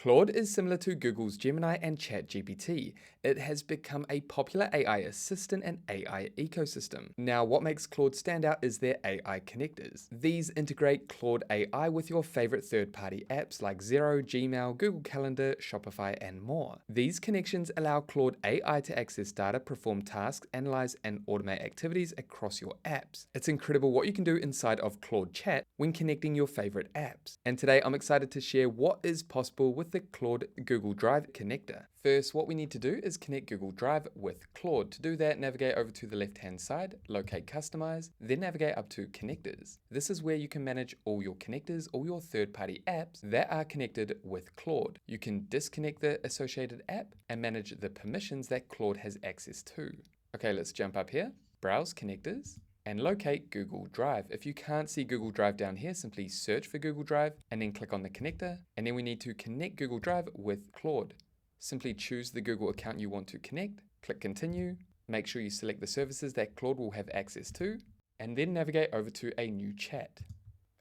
Claude is similar to Google's Gemini and ChatGPT. It has become a popular AI assistant and AI ecosystem. Now, what makes Claude stand out is their AI connectors. These integrate Claude AI with your favorite third-party apps like Xero, Gmail, Google Calendar, Shopify, and more. These connections allow Claude AI to access data, perform tasks, analyze, and automate activities across your apps. It's incredible what you can do inside of Claude Chat when connecting your favorite apps. And today, I'm excited to share what is possible with the Claude Google Drive connector. First, what we need to do is connect Google Drive with Claude. To do that, navigate over to the left-hand side, locate Customize, then navigate up to Connectors. This is where you can manage all your connectors, all your third-party apps that are connected with Claude. You can disconnect the associated app and manage the permissions that Claude has access to. Okay, let's jump up here, browse Connectors, and locate Google Drive. If you can't see Google Drive down here, simply search for Google Drive and then click on the connector. And then we need to connect Google Drive with Claude. Simply choose the Google account you want to connect, click continue, make sure you select the services that Claude will have access to, and then navigate over to a new chat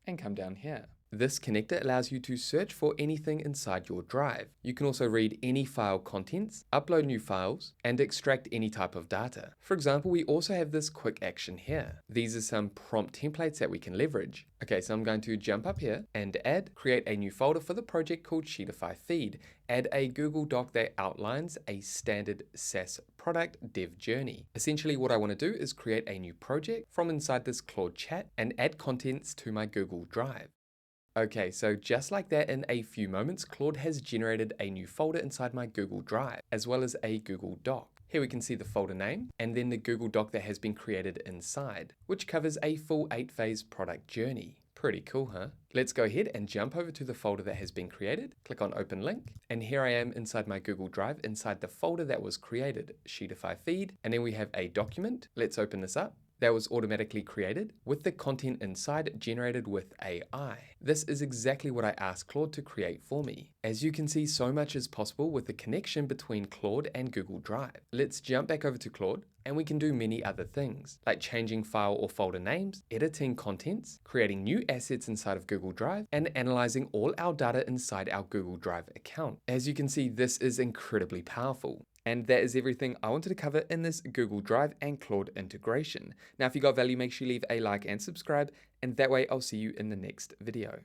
and come down here. This connector allows you to search for anything inside your drive. You can also read any file contents, upload new files, and extract any type of data. For example, we also have this quick action here. These are some prompt templates that we can leverage. Okay, so I'm going to jump up here and create a new folder for the project called Sheetify Feed. Add a Google Doc that outlines a standard SaaS product dev journey. Essentially, what I want to do is create a new project from inside this Claude chat and add contents to my Google Drive. Okay, so just like that, in a few moments, Claude has generated a new folder inside my Google Drive, as well as a Google Doc. Here we can see the folder name, and then the Google Doc that has been created inside, which covers a full 8-phase product journey. Pretty cool, huh? Let's go ahead and jump over to the folder that has been created, click on Open Link, and here I am inside my Google Drive, inside the folder that was created, Sheetify Feed, and then we have a document. Let's open this up. That was automatically created with the content inside generated with AI. This is exactly what I asked Claude to create for me. As you can see, so much is possible with the connection between Claude and Google Drive. Let's jump back over to Claude and we can do many other things, like changing file or folder names, editing contents, creating new assets inside of Google Drive, and analyzing all our data inside our Google Drive account. As you can see, this is incredibly powerful. And that is everything I wanted to cover in this Google Drive and Claude integration. Now, if you got value, make sure you leave a like and subscribe, and that way I'll see you in the next video.